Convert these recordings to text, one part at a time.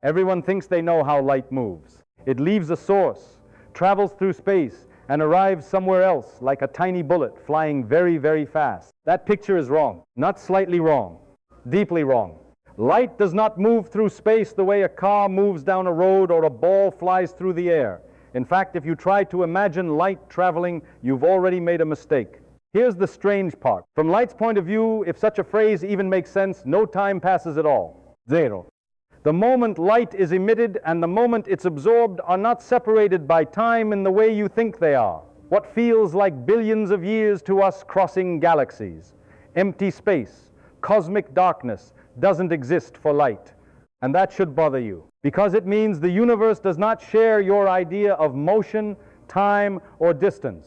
Everyone thinks they know how light moves. It leaves a source, travels through space, and arrives somewhere else like a tiny bullet flying very, very fast. That picture is wrong. Not slightly wrong, deeply wrong. Light does not move through space the way a car moves down a road or a ball flies through the air. In fact, if you try to imagine light traveling, you've already made a mistake. Here's the strange part. From light's point of view, if such a phrase even makes sense, no time passes at all. Zero. The moment light is emitted and the moment it's absorbed are not separated by time in the way you think they are. What feels like billions of years to us crossing galaxies, empty space, cosmic darkness, doesn't exist for light. And that should bother you, because it means the universe does not share your idea of motion, time, or distance.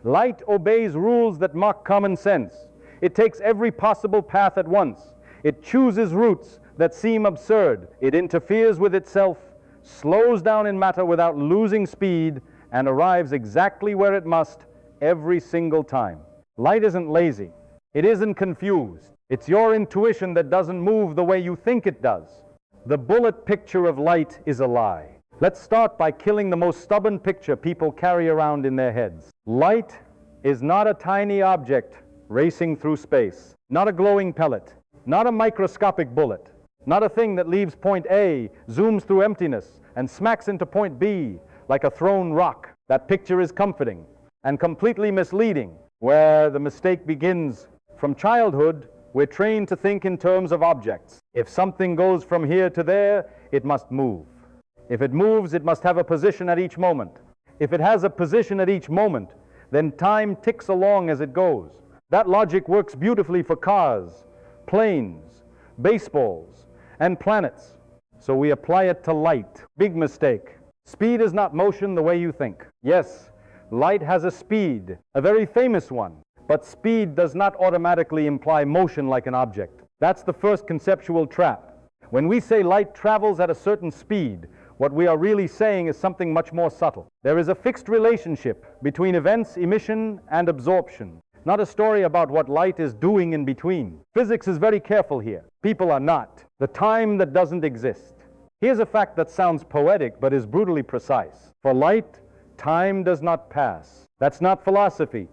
Light obeys rules that mock common sense. It takes every possible path at once. It chooses routes that seem absurd. It interferes with itself, slows down in matter without losing speed, and arrives exactly where it must every single time. Light isn't lazy. It isn't confused. It's your intuition that doesn't move the way you think it does. The bullet picture of light is a lie. Let's start by killing the most stubborn picture people carry around in their heads. Light is not a tiny object racing through space, not a glowing pellet, not a microscopic bullet, not a thing that leaves point A, zooms through emptiness, and smacks into point B like a thrown rock. That picture is comforting and completely misleading. Where the mistake begins, from childhood, we're trained to think in terms of objects. If something goes from here to there, it must move. If it moves, it must have a position at each moment. If it has a position at each moment, then time ticks along as it goes. That logic works beautifully for cars, planes, baseballs, and planets. So we apply it to light. Big mistake. Speed is not motion the way you think. Yes, light has a speed, a very famous one. But speed does not automatically imply motion like an object. That's the first conceptual trap. When we say light travels at a certain speed, what we are really saying is something much more subtle. There is a fixed relationship between events, emission, and absorption, not a story about what light is doing in between. Physics is very careful here. People are not. The time that doesn't exist. Here's a fact that sounds poetic but is brutally precise. For light, time does not pass. That's not philosophy.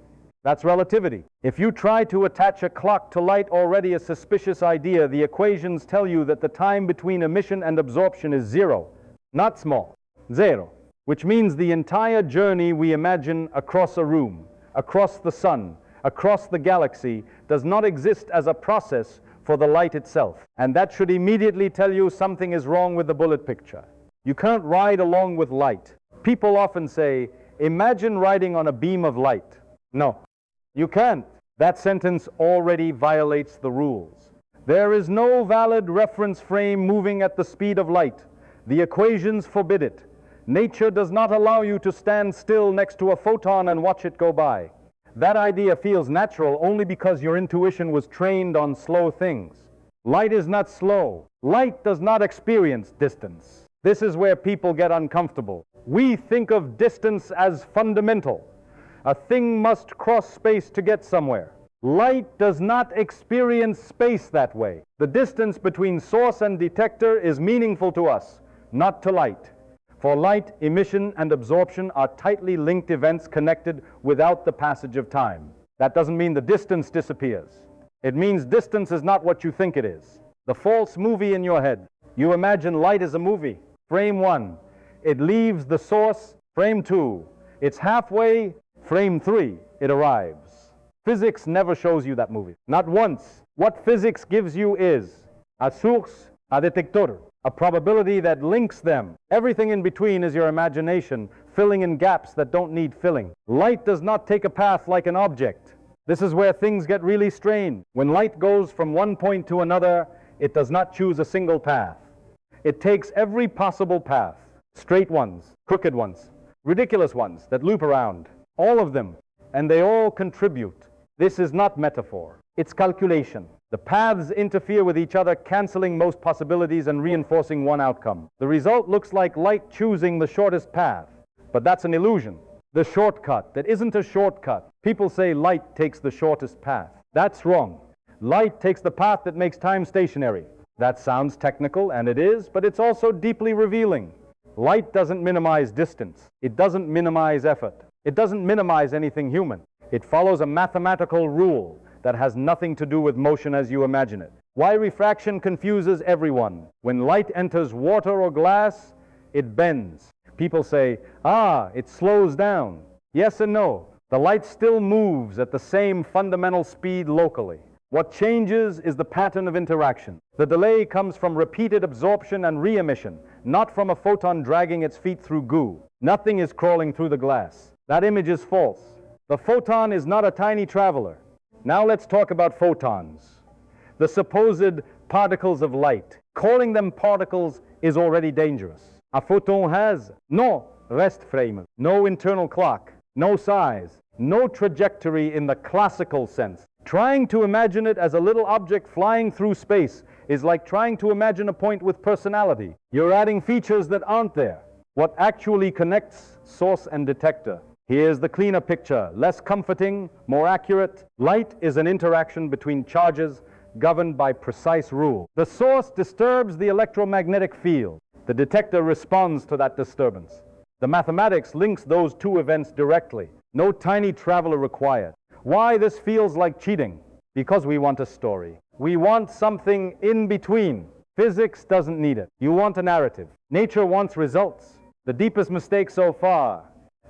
That's relativity. If you try to attach a clock to light, already a suspicious idea, the equations tell you that the time between emission and absorption is zero. Not small. Zero. Which means the entire journey we imagine across a room, across the sun, across the galaxy, does not exist as a process for the light itself. And that should immediately tell you something is wrong with the bullet picture. You can't ride along with light. People often say, imagine riding on a beam of light. No. You can't. That sentence already violates the rules. There is no valid reference frame moving at the speed of light. The equations forbid it. Nature does not allow you to stand still next to a photon and watch it go by. That idea feels natural only because your intuition was trained on slow things. Light is not slow. Light does not experience distance. This is where people get uncomfortable. We think of distance as fundamental. A thing must cross space to get somewhere. Light does not experience space that way. The distance between source and detector is meaningful to us, not to light. For light, emission and absorption are tightly linked events connected without the passage of time. That doesn't mean the distance disappears. It means distance is not what you think it is. The false movie in your head. You imagine light as a movie. Frame 1, it leaves the source. Frame 2, it's halfway. Frame 3, it arrives. Physics never shows you that movie. Not once. What physics gives you is a source, a detector, a probability that links them. Everything in between is your imagination, filling in gaps that don't need filling. Light does not take a path like an object. This is where things get really strange. When light goes from one point to another, it does not choose a single path. It takes every possible path. Straight ones, crooked ones, ridiculous ones that loop around. All of them, and they all contribute. This is not metaphor. It's calculation. The paths interfere with each other, canceling most possibilities and reinforcing one outcome. The result looks like light choosing the shortest path, but that's an illusion. The shortcut that isn't a shortcut. People say light takes the shortest path. That's wrong. Light takes the path that makes time stationary. That sounds technical, and it is, but it's also deeply revealing. Light doesn't minimize distance. It doesn't minimize effort. It doesn't minimize anything human. It follows a mathematical rule that has nothing to do with motion as you imagine it. Why refraction confuses everyone. When light enters water or glass, it bends. People say, it slows down. Yes and no. The light still moves at the same fundamental speed locally. What changes is the pattern of interaction. The delay comes from repeated absorption and re-emission, not from a photon dragging its feet through goo. Nothing is crawling through the glass. That image is false. The photon is not a tiny traveler. Now let's talk about photons, the supposed particles of light. Calling them particles is already dangerous. A photon has no rest frame, no internal clock, no size, no trajectory in the classical sense. Trying to imagine it as a little object flying through space is like trying to imagine a point with personality. You're adding features that aren't there. What actually connects source and detector? Here's the cleaner picture, less comforting, more accurate. Light is an interaction between charges governed by precise rule. The source disturbs the electromagnetic field. The detector responds to that disturbance. The mathematics links those two events directly. No tiny traveler required. Why this feels like cheating? Because we want a story. We want something in between. Physics doesn't need it. You want a narrative. Nature wants results. The deepest mistake so far,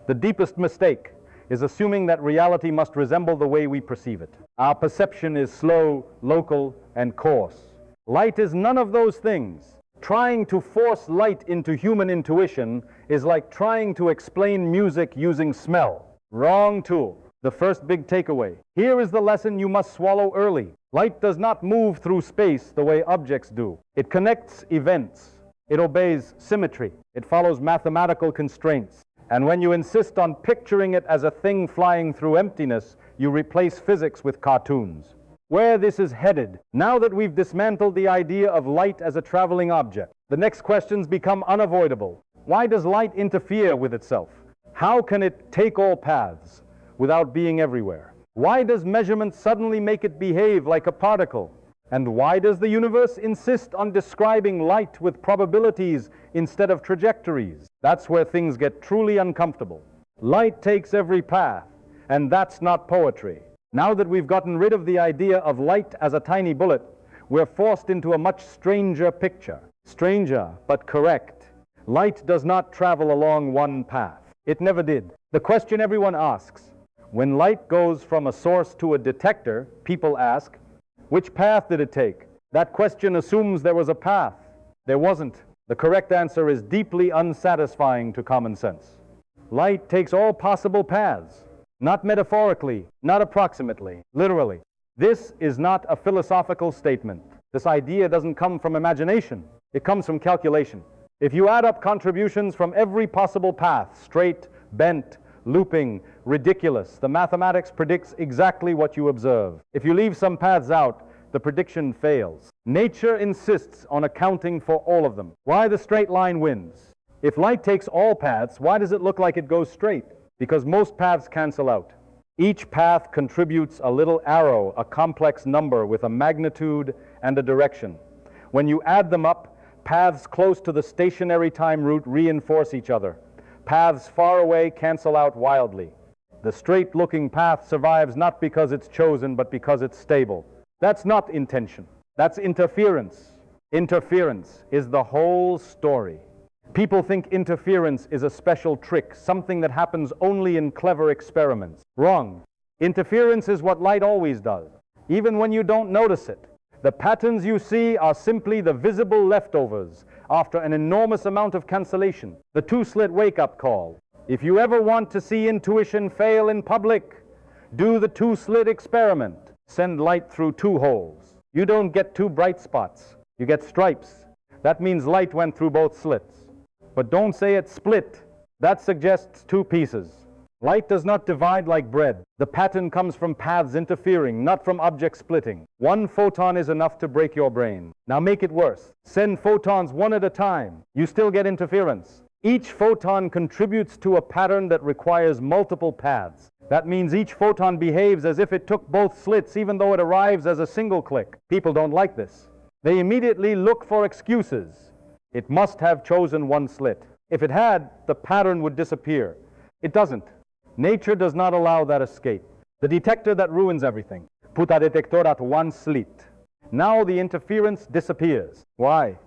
the deepest mistake, is assuming that reality must resemble the way we perceive it. Our perception is slow, local, and coarse. Light is none of those things. Trying to force light into human intuition is like trying to explain music using smell. Wrong tool. The first big takeaway. Here is the lesson you must swallow early. Light does not move through space the way objects do. It connects events. It obeys symmetry. It follows mathematical constraints. And when you insist on picturing it as a thing flying through emptiness, you replace physics with cartoons. Where this is headed, now that we've dismantled the idea of light as a traveling object, the next questions become unavoidable. Why does light interfere with itself? How can it take all paths without being everywhere? Why does measurement suddenly make it behave like a particle? And why does the universe insist on describing light with probabilities instead of trajectories? That's where things get truly uncomfortable. Light takes every path, and that's not poetry. Now that we've gotten rid of the idea of light as a tiny bullet, we're forced into a much stranger picture. Stranger, but correct. Light does not travel along one path. It never did. The question everyone asks, when light goes from a source to a detector, people ask, which path did it take? That question assumes there was a path. There wasn't. The correct answer is deeply unsatisfying to common sense. Light takes all possible paths, not metaphorically, not approximately, literally. This is not a philosophical statement. This idea doesn't come from imagination. It comes from calculation. If you add up contributions from every possible path, straight, bent, looping, ridiculous, the mathematics predicts exactly what you observe. If you leave some paths out, the prediction fails. Nature insists on accounting for all of them. Why the straight line wins? If light takes all paths, why does it look like it goes straight? Because most paths cancel out. Each path contributes a little arrow, a complex number with a magnitude and a direction. When you add them up, paths close to the stationary time route reinforce each other. Paths far away cancel out wildly. The straight-looking path survives not because it's chosen, but because it's stable. That's not intention. That's interference. Interference is the whole story. People think interference is a special trick, something that happens only in clever experiments. Wrong. Interference is what light always does, even when you don't notice it. The patterns you see are simply the visible leftovers after an enormous amount of cancellation. The two-slit wake-up call. If you ever want to see intuition fail in public, do the two-slit experiment. Send light through two holes. You don't get two bright spots. You get stripes. That means light went through both slits. But don't say it split. That suggests two pieces. Light does not divide like bread. The pattern comes from paths interfering, not from objects splitting. One photon is enough to break your brain. Now make it worse. Send photons one at a time. You still get interference. Each photon contributes to a pattern that requires multiple paths. That means each photon behaves as if it took both slits, even though it arrives as a single click. People don't like this. They immediately look for excuses. It must have chosen one slit. If it had, the pattern would disappear. It doesn't. Nature does not allow that escape. The detector that ruins everything. Put a detector at one slit. Now the interference disappears. Why?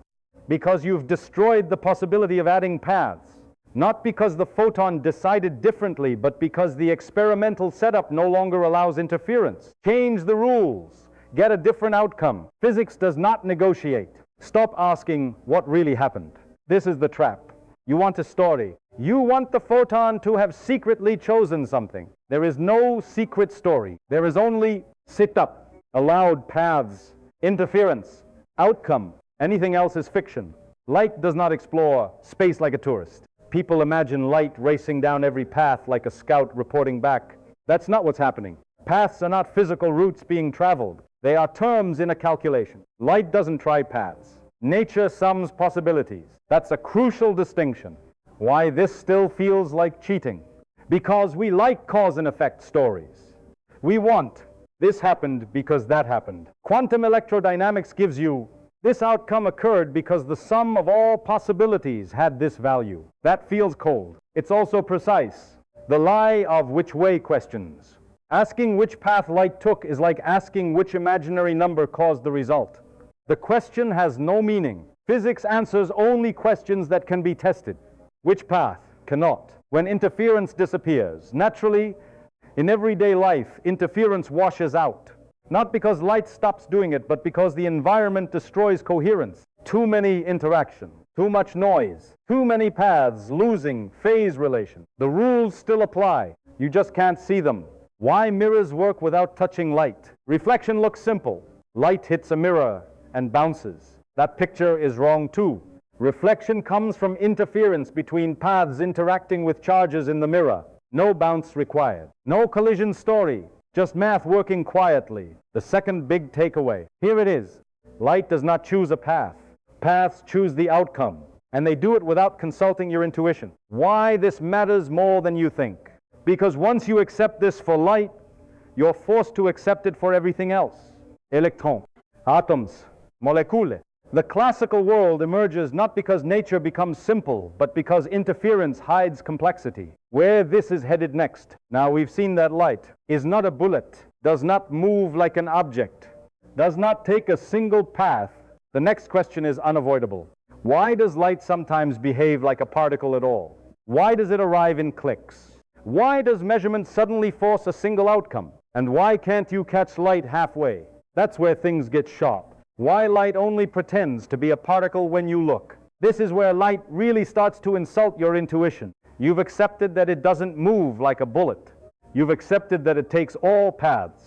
Because you've destroyed the possibility of adding paths. Not because the photon decided differently, but because the experimental setup no longer allows interference. Change the rules. Get a different outcome. Physics does not negotiate. Stop asking what really happened. This is the trap. You want a story. You want the photon to have secretly chosen something. There is no secret story. There is only sit up, allowed paths, interference, outcome. Anything else is fiction. Light does not explore space like a tourist. People imagine light racing down every path like a scout reporting back. That's not what's happening. Paths are not physical routes being traveled. They are terms in a calculation. Light doesn't try paths. Nature sums possibilities. That's a crucial distinction. Why this still feels like cheating? Because we like cause and effect stories. We want, this happened because that happened. Quantum electrodynamics gives you, this outcome occurred because the sum of all possibilities had this value. That feels cold. It's also precise. The lie of which way questions. Asking which path light took is like asking which imaginary number caused the result. The question has no meaning. Physics answers only questions that can be tested. Which path cannot? When interference disappears, naturally, in everyday life, interference washes out. Not because light stops doing it, but because the environment destroys coherence. Too many interactions, too much noise, too many paths, losing phase relation. The rules still apply. You just can't see them. Why mirrors work without touching light? Reflection looks simple. Light hits a mirror and bounces. That picture is wrong too. Reflection comes from interference between paths interacting with charges in the mirror. No bounce required. No collision story. Just math working quietly. The second big takeaway. Here it is. Light does not choose a path. Paths choose the outcome. And they do it without consulting your intuition. Why this matters more than you think. Because once you accept this for light, you're forced to accept it for everything else. Electrons, atoms, molecules. The classical world emerges not because nature becomes simple, but because interference hides complexity. Where this is headed next. Now we've seen that light is not a bullet, does not move like an object, does not take a single path. The next question is unavoidable. Why does light sometimes behave like a particle at all? Why does it arrive in clicks? Why does measurement suddenly force a single outcome? And why can't you catch light halfway? That's where things get sharp. Why light only pretends to be a particle when you look. This is where light really starts to insult your intuition. You've accepted that it doesn't move like a bullet. You've accepted that it takes all paths.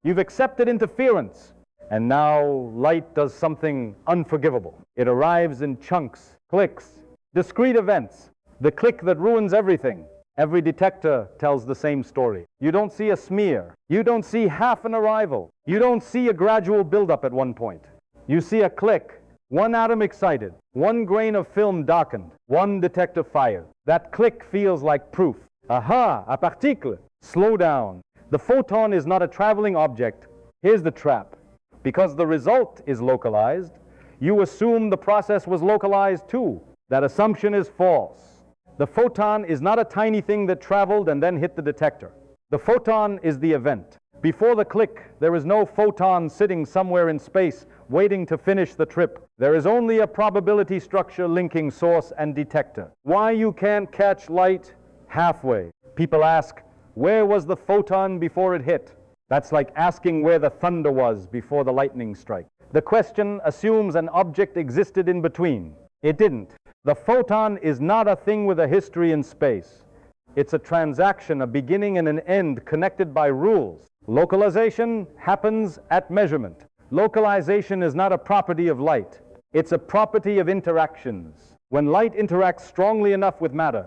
You've accepted interference. And now light does something unforgivable. It arrives in chunks, clicks, discrete events. The click that ruins everything. Every detector tells the same story. You don't see a smear. You don't see half an arrival. You don't see a gradual buildup at one point. You see a click, one atom excited, one grain of film darkened, one detector fired. That click feels like proof. Aha, a particle. Slow down. The photon is not a traveling object. Here's the trap. Because the result is localized, you assume the process was localized too. That assumption is false. The photon is not a tiny thing that traveled and then hit the detector. The photon is the event. Before the click, there is no photon sitting somewhere in space waiting to finish the trip. There is only a probability structure linking source and detector. Why you can't catch light halfway? People ask, where was the photon before it hit? That's like asking where the thunder was before the lightning strike. The question assumes an object existed in between. It didn't. The photon is not a thing with a history in space. It's a transaction, a beginning and an end connected by rules. Localization happens at measurement. Localization is not a property of light. It's a property of interactions. When light interacts strongly enough with matter,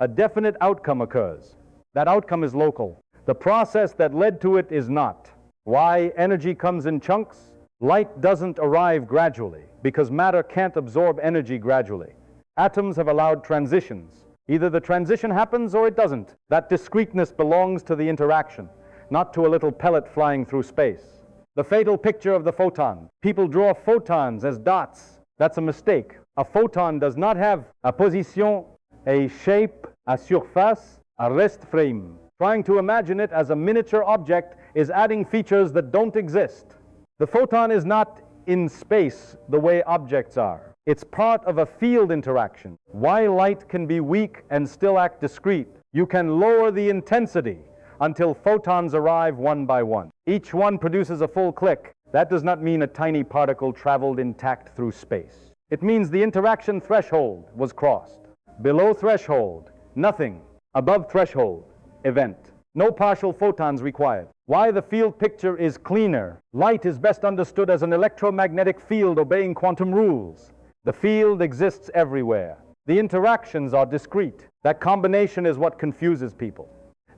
a definite outcome occurs. That outcome is local. The process that led to it is not. Why energy comes in chunks? Light doesn't arrive gradually because matter can't absorb energy gradually. Atoms have allowed transitions. Either the transition happens or it doesn't. That discreteness belongs to the interaction, not to a little pellet flying through space. The fatal picture of the photon. People draw photons as dots. That's a mistake. A photon does not have a position, a shape, a surface, a rest frame. Trying to imagine it as a miniature object is adding features that don't exist. The photon is not in space the way objects are. It's part of a field interaction. Why light can be weak and still act discrete? You can lower the intensity until photons arrive one by one. Each one produces a full click. That does not mean a tiny particle traveled intact through space. It means the interaction threshold was crossed. Below threshold, nothing. Above threshold, event. No partial photons required. Why the field picture is cleaner. Light is best understood as an electromagnetic field obeying quantum rules. The field exists everywhere. The interactions are discrete. That combination is what confuses people.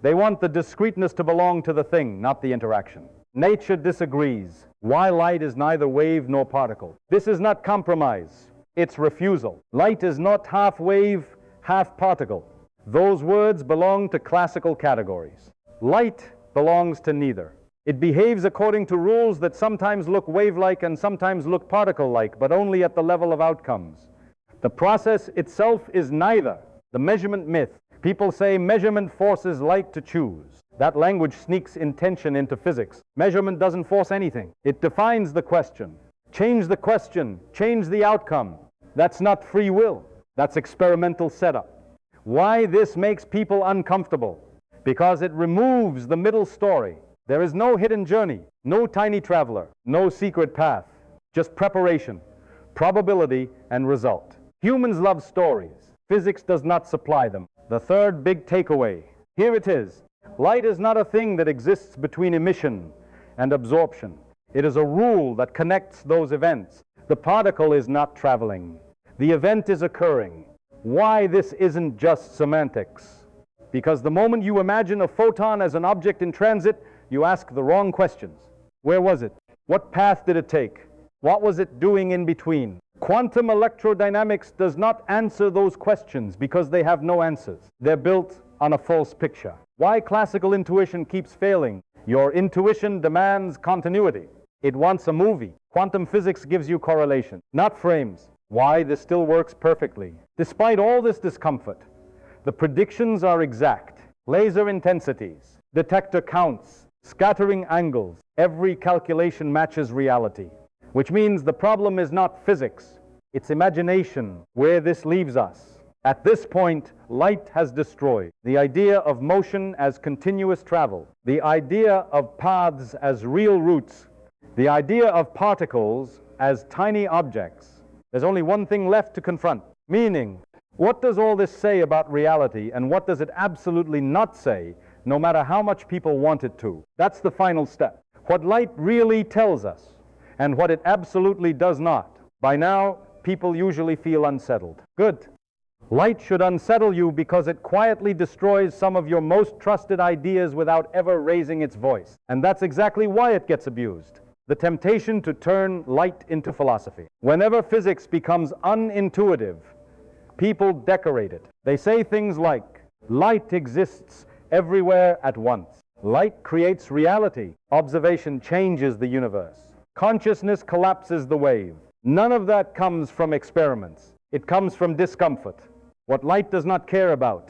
They want the discreteness to belong to the thing, not the interaction. Nature disagrees. Why light is neither wave nor particle. This is not compromise. It's refusal. Light is not half wave, half particle. Those words belong to classical categories. Light belongs to neither. It behaves according to rules that sometimes look wave-like and sometimes look particle-like, but only at the level of outcomes. The process itself is neither. The measurement myth. People say measurement forces light to choose. That language sneaks intention into physics. Measurement doesn't force anything. It defines the question. Change the question, change the outcome. That's not free will. That's experimental setup. Why this makes people uncomfortable? Because it removes the middle story. There is no hidden journey, no tiny traveler, no secret path, just preparation, probability, and result. Humans love stories. Physics does not supply them. The third big takeaway. Here it is. Light is not a thing that exists between emission and absorption. It is a rule that connects those events. The particle is not traveling. The event is occurring. Why this isn't just semantics? Because the moment you imagine a photon as an object in transit, you ask the wrong questions. Where was it? What path did it take? What was it doing in between? Quantum electrodynamics does not answer those questions because they have no answers. They're built on a false picture. Why classical intuition keeps failing? Your intuition demands continuity. It wants a movie. Quantum physics gives you correlation, not frames. Why this still works perfectly. Despite all this discomfort, the predictions are exact. Laser intensities, detector counts, scattering angles. Every calculation matches reality, which means the problem is not physics, it's imagination, where this leaves us. At this point, light has destroyed the idea of motion as continuous travel, the idea of paths as real routes, the idea of particles as tiny objects. There's only one thing left to confront, meaning. What does all this say about reality, and what does it absolutely not say, no matter how much people want it to? That's the final step. What light really tells us, and what it absolutely does not. By now, people usually feel unsettled. Good. Light should unsettle you because it quietly destroys some of your most trusted ideas without ever raising its voice. And that's exactly why it gets abused. The temptation to turn light into philosophy. Whenever physics becomes unintuitive, people decorate it. They say things like, light exists everywhere at once. Light creates reality. Observation changes the universe. Consciousness collapses the wave. None of that comes from experiments. It comes from discomfort. What light does not care about,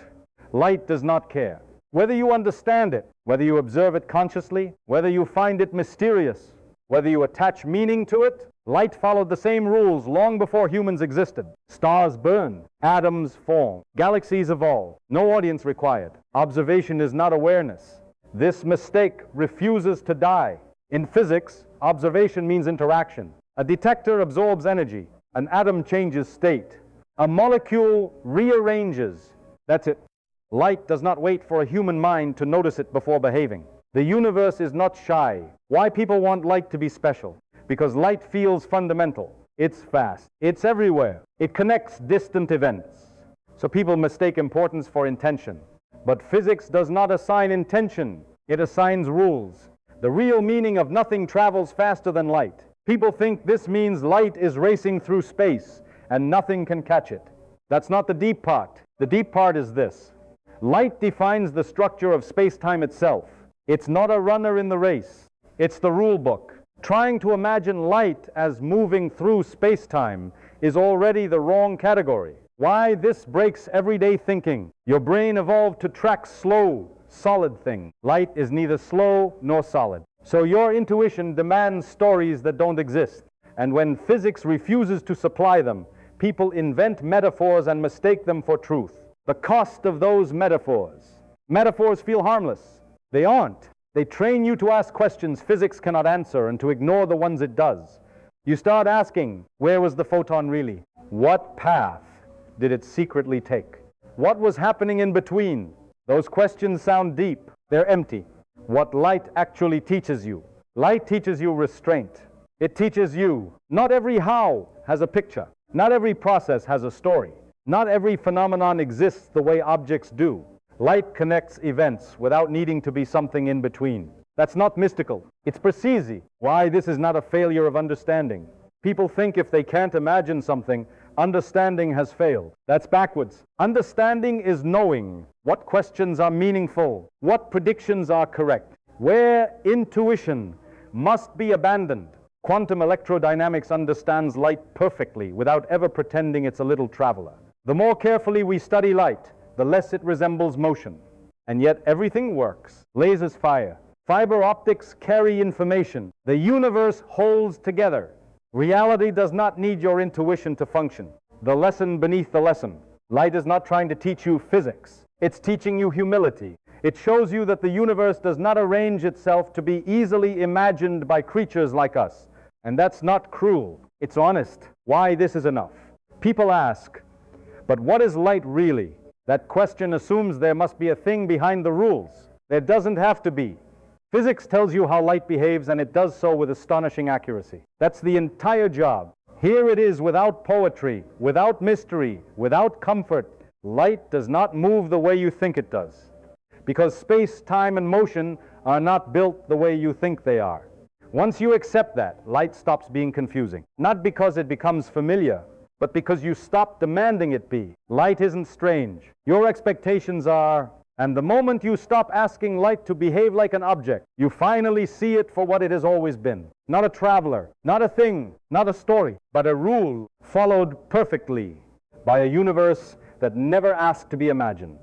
light does not care. Whether you understand it, whether you observe it consciously, whether you find it mysterious, whether you attach meaning to it, light followed the same rules long before humans existed. Stars burn, atoms form, galaxies evolve. No audience required. Observation is not awareness. This mistake refuses to die. In physics, observation means interaction. A detector absorbs energy. An atom changes state. A molecule rearranges. That's it. Light does not wait for a human mind to notice it before behaving. The universe is not shy. Why people want light to be special? Because light feels fundamental. It's fast. It's everywhere. It connects distant events. So people mistake importance for intention. But physics does not assign intention. It assigns rules. The real meaning of nothing travels faster than light. People think this means light is racing through space and nothing can catch it. That's not the deep part. The deep part is this. Light defines the structure of space-time itself. It's not a runner in the race. It's the rule book. Trying to imagine light as moving through space-time is already the wrong category. Why this breaks everyday thinking? Your brain evolved to track slow, solid things. Light is neither slow nor solid. So your intuition demands stories that don't exist. And when physics refuses to supply them, people invent metaphors and mistake them for truth. The cost of those metaphors. Metaphors feel harmless. They aren't. They train you to ask questions physics cannot answer and to ignore the ones it does. You start asking, where was the photon really? What path did it secretly take? What was happening in between? Those questions sound deep. They're empty. What light actually teaches you? Light teaches you restraint. It teaches you not every how has a picture. Not every process has a story. Not every phenomenon exists the way objects do. Light connects events without needing to be something in between. That's not mystical. It's precise. Why this is not a failure of understanding. People think if they can't imagine something, understanding has failed. That's backwards. Understanding is knowing what questions are meaningful, what predictions are correct, where intuition must be abandoned. Quantum electrodynamics understands light perfectly without ever pretending it's a little traveler. The more carefully we study light, the less it resembles motion. And yet everything works. Lasers fire. Fiber optics carry information. The universe holds together. Reality does not need your intuition to function. The lesson beneath the lesson. Light is not trying to teach you physics. It's teaching you humility. It shows you that the universe does not arrange itself to be easily imagined by creatures like us. And that's not cruel. It's honest. Why this is enough. People ask, but what is light really? That question assumes there must be a thing behind the rules. There doesn't have to be. Physics tells you how light behaves, and it does so with astonishing accuracy. That's the entire job. Here it is without poetry, without mystery, without comfort. Light does not move the way you think it does. Because space, time, and motion are not built the way you think they are. Once you accept that, light stops being confusing. Not because it becomes familiar, but because you stop demanding it be. Light isn't strange. Your expectations are, and the moment you stop asking light to behave like an object, you finally see it for what it has always been. Not a traveler, not a thing, not a story, but a rule followed perfectly by a universe that never asked to be imagined.